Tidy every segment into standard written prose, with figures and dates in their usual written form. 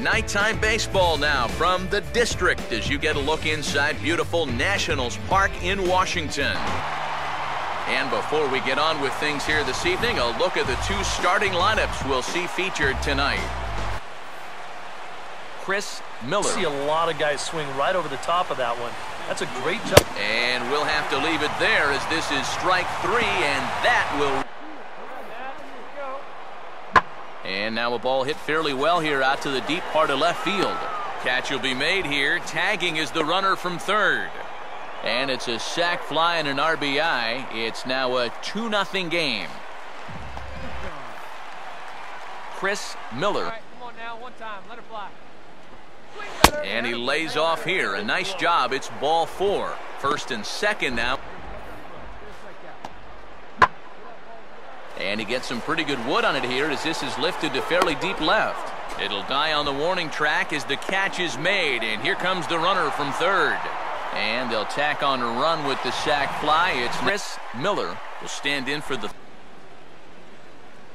Nighttime baseball now from the district as you get a look inside beautiful Nationals Park in Washington. And before we get on with things here this evening, a look at the two starting lineups we'll see featured tonight. Chris Miller. I see a lot of guys swing right over the top of that one. That's a great job. And we'll have to leave it there as this is strike three, and that will... And now a ball hit fairly well here out to the deep part of left field. Catch will be made here. Tagging is the runner from third. And it's a sac fly and an RBI. It's now a 2-0 game. Chris Miller. All right, come on now, one time, let it fly. And he lays off here. A nice job. It's ball four. First and second now. And he gets some pretty good wood on it here as this is lifted to fairly deep left. It'll die on the warning track as the catch is made. And here comes the runner from third. And they'll tack on a run with the sac fly. It's Chris Miller will stand in for the...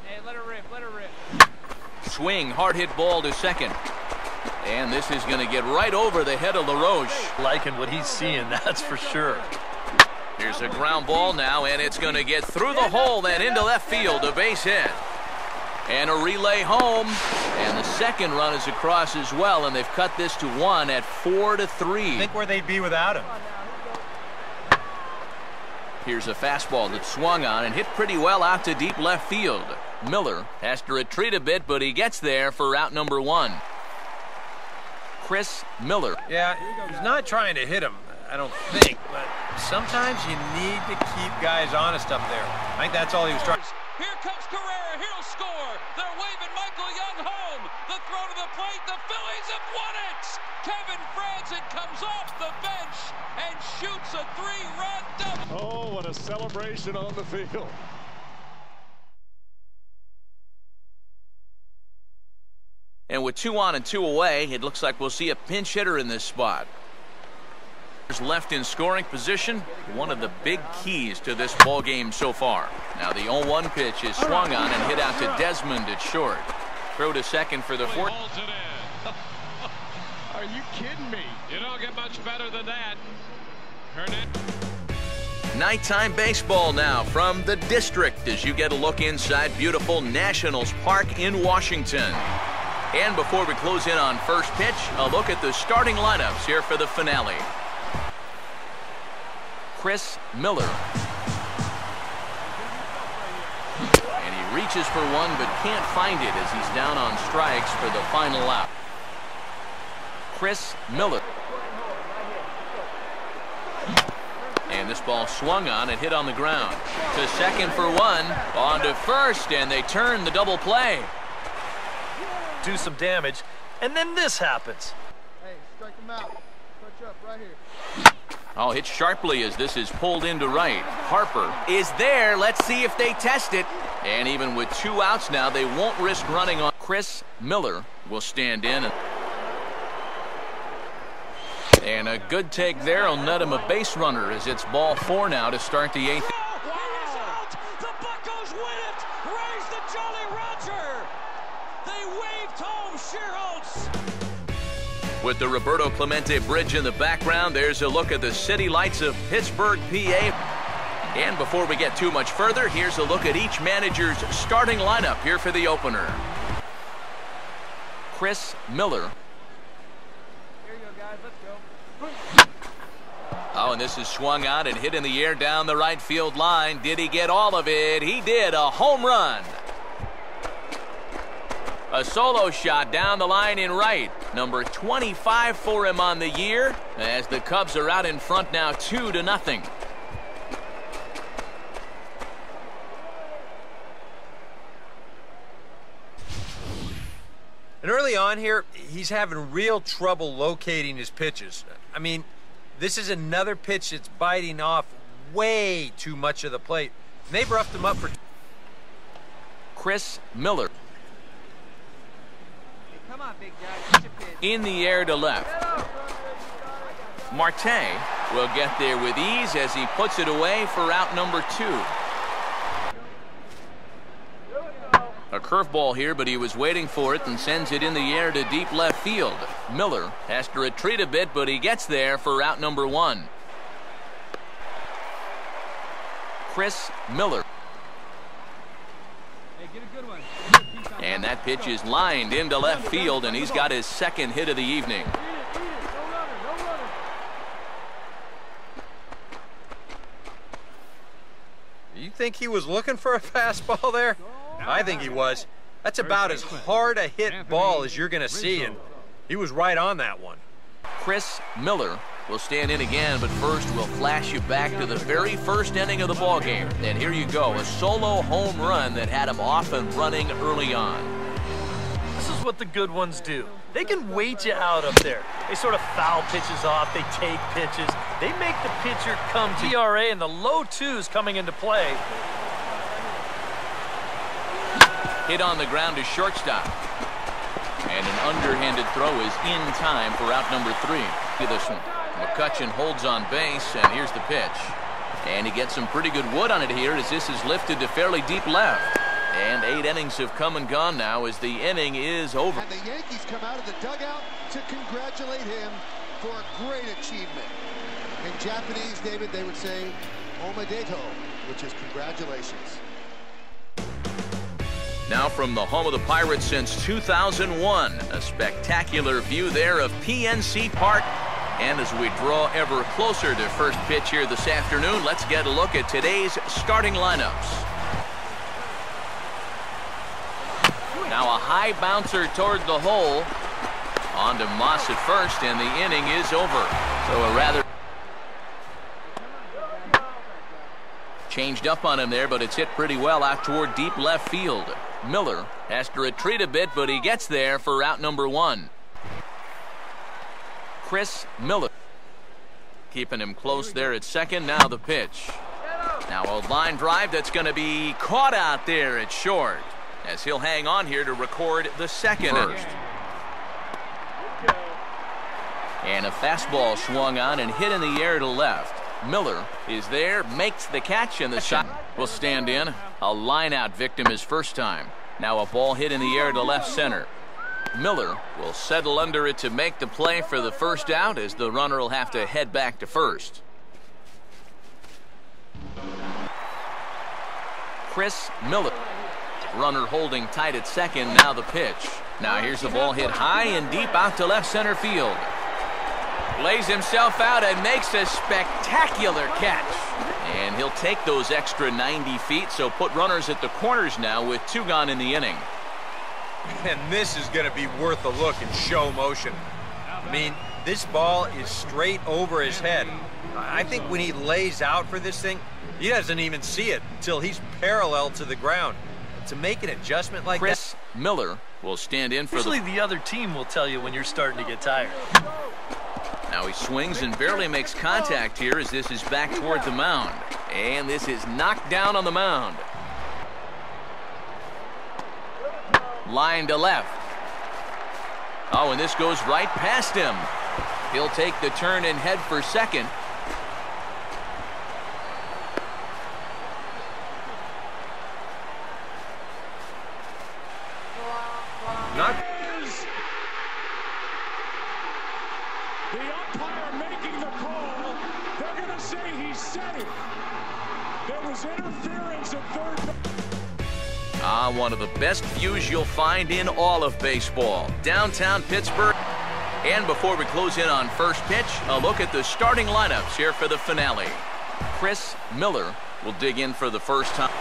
Hey, let it rip, let it rip. Swing, hard hit ball to second. And this is going to get right over the head of LaRoche. Liking what he's seeing, that's for sure. Here's a ground ball now, and it's going to get through the hole, then into left field, a base hit. And a relay home. And the second run is across as well, and they've cut this to one at 4-3. Think where they'd be without him. Here's a fastball that swung on and hit pretty well out to deep left field. Miller has to retreat a bit, but he gets there for route number one. Chris Miller. Yeah, he's not trying to hit him, I don't think, but sometimes you need to keep guys honest up there. I think that's all he was trying. Here comes Carrera, he'll score. They're waving Michael Young home. The throw to the plate, the Phillies have won it. Kevin Franzen comes off the bench and shoots a 3-run double. Oh, what a celebration on the field. And with 2 on and 2 away, it looks like we'll see a pinch hitter in this spot. Left in scoring position, one of the big keys to this ball game so far. Now the 0-1 pitch is swung on and hit out to Desmond at short. Throw to second for the fourth. Are you kidding me? You don't get much better than that. Nighttime baseball now from the district as you get a look inside beautiful Nationals Park in Washington. And before we close in on first pitch, a look at the starting lineups here for the finale. Chris Miller. And he reaches for one but can't find it as he's down on strikes for the final out. Chris Miller. And this ball swung on and hit on the ground. To second for one. On to first, and they turn the double play. Do some damage, and then this happens. Hey, strike him out. Touch up right here. Oh, hit sharply as this is pulled into right. Harper is there. Let's see if they test it. And even with 2 outs now, they won't risk running on. Chris Miller will stand in. And a good take there will net him a base runner as it's ball 4 now to start the 8th. The Buccos win it. Raise the Jolly Roger. They waved home Schierholtz. With the Roberto Clemente Bridge in the background, there's a look at the city lights of Pittsburgh, PA. And before we get too much further, here's a look at each manager's starting lineup here for the opener. Chris Miller. Here you go, guys. Let's go. Oh, and this is swung out and hit in the air down the right field line. Did he get all of it? He did. A home run. A solo shot down the line in right. Number 25 for him on the year as the Cubs are out in front now 2-0. And early on here, he's having real trouble locating his pitches. I mean, this is another pitch that's biting off way too much of the plate. And they've roughed him up for... Chris Miller. Come on, big guy. Get your pitch. In the air to left. Marte will get there with ease as he puts it away for out number 2. A curveball here, but he was waiting for it and sends it in the air to deep left field. Miller has to retreat a bit, but he gets there for out number 1. Chris Miller. Hey, get a good one. And that pitch is lined into left field, and he's got his second hit of the evening. You think he was looking for a fastball there? I think he was. That's about as hard a hit ball as you're going to see, and he was right on that one. Chris Miller will stand in again, but first we'll flash you back to the very first inning of the ballgame. And here you go, a solo home run that had him off and running early on. This is what the good ones do. They can wait you out up there. They sort of foul pitches off. They take pitches. They make the pitcher come to ERA and the low 2s coming into play. Hit on the ground to shortstop. And an underhanded throw is in time for out number 3. Look at this one. McCutchen holds on base, and here's the pitch. And he gets some pretty good wood on it here as this is lifted to fairly deep left. And 8 innings have come and gone now as the inning is over. And the Yankees come out of the dugout to congratulate him for a great achievement. In Japanese, David, they would say omedeto, which is congratulations. Now from the home of the Pirates since 2001, a spectacular view there of PNC Park. And as we draw ever closer to first pitch here this afternoon, let's get a look at today's starting lineups. Now a high bouncer toward the hole. On to Moss at first, and the inning is over. So a rather changed up on him there, but it's hit pretty well out toward deep left field. Miller has to retreat a bit, but he gets there for out number 1. Chris Miller keeping him close there at second. Now the pitch. Now a line drive that's going to be caught out there at short, as he'll hang on here to record the second first. And a fastball swung on and hit in the air to left. Miller is there, makes the catch, and the shot will stand in. A line-out victim his first time. Now a ball hit in the air to left center. Miller will settle under it to make the play for the first out, as the runner will have to head back to first. Chris Miller. Runner holding tight at second. Now the pitch. Now here's the ball hit high and deep out to left center field. Lays himself out and makes a spectacular catch. And he'll take those extra 90 feet, so put runners at the corners now with 2 gone in the inning. And this is going to be worth a look in show motion. I mean, this ball is straight over his head. I think when he lays out for this thing, he doesn't even see it until he's parallel to the ground. To make an adjustment like Chris Miller will stand in for Usually the other team will tell you when you're starting to get tired. Now he swings and barely makes contact here as this is back toward the mound. And this is knocked down on the mound. Line to left. Oh, and this goes right past him. He'll take the turn and head for second. The umpire making the call. They're going to say he said it. There was interference at third. One of the best views you'll find in all of baseball. Downtown Pittsburgh. And before we close in on first pitch, a look at the starting lineups here for the finale. Chris Miller will dig in for the first time.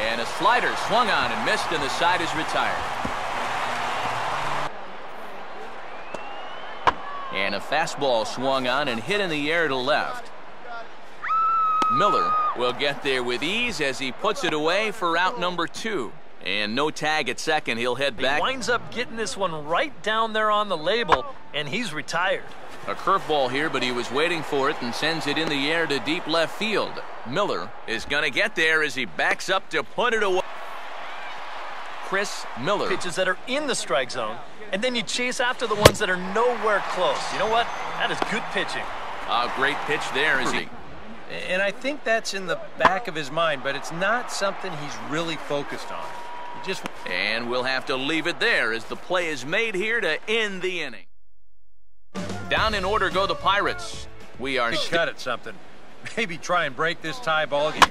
And a slider swung on and missed, and the side is retired. And a fastball swung on and hit in the air to left. Miller will get there with ease as he puts it away for out number 2. And no tag at second. He'll head back. He winds up getting this one right down there on the label, and he's retired. A curveball here, but he was waiting for it and sends it in the air to deep left field. Miller is going to get there as he backs up to put it away. Chris Miller. Pitches that are in the strike zone, and then you chase after the ones that are nowhere close. You know what? That is good pitching. A great pitch there as he And I think that's in the back of his mind, but it's not something he's really focused on. And we'll have to leave it there as the play is made here to end the inning. Down in order go the Pirates. We are cut at something. Maybe try and break this tie ball game.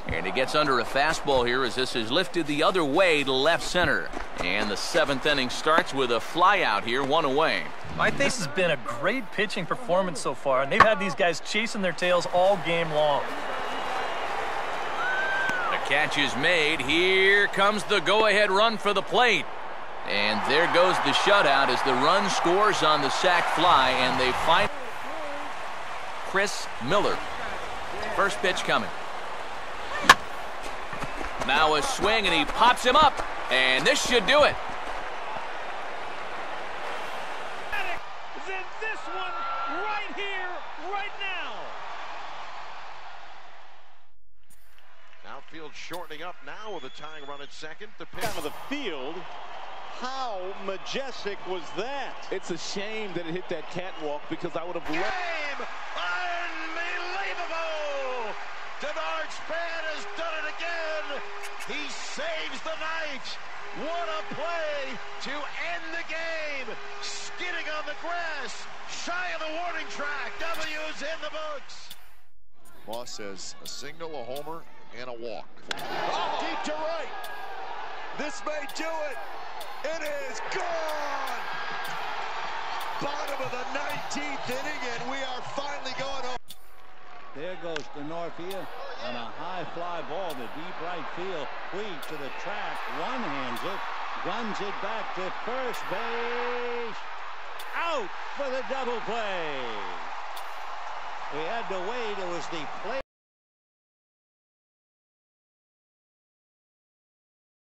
And he gets under a fastball here as this is lifted the other way to left center. And the 7th inning starts with a fly out here, 1 away. I think this has been a great pitching performance so far, and they've had these guys chasing their tails all game long. The catch is made. Here comes the go-ahead run for the plate. And there goes the shutout as the run scores on the sac fly, and they find Chris Miller. First pitch coming. Now a swing, and he pops him up, and this should do it. This one right here, right now. Outfield shortening up now with a tying run at second. The pitch out of the field. How majestic was that? It's a shame that it hit that catwalk because I would have loved. Unbelievable! Denard Span has done it again. He saves the night. What a play to end the game. Skidding on the grass, shy of the warning track. W's in the books. Moss says a single, a homer, and a walk. Oh, deep to right. This may do it. It is gone. Bottom of the 19th inning, and we are finally going home. There goes the Northfield on a high fly ball to deep right field. Puig to the track, one-hands it, guns it back to first base. Out for the double play. We had to wait. It was the play.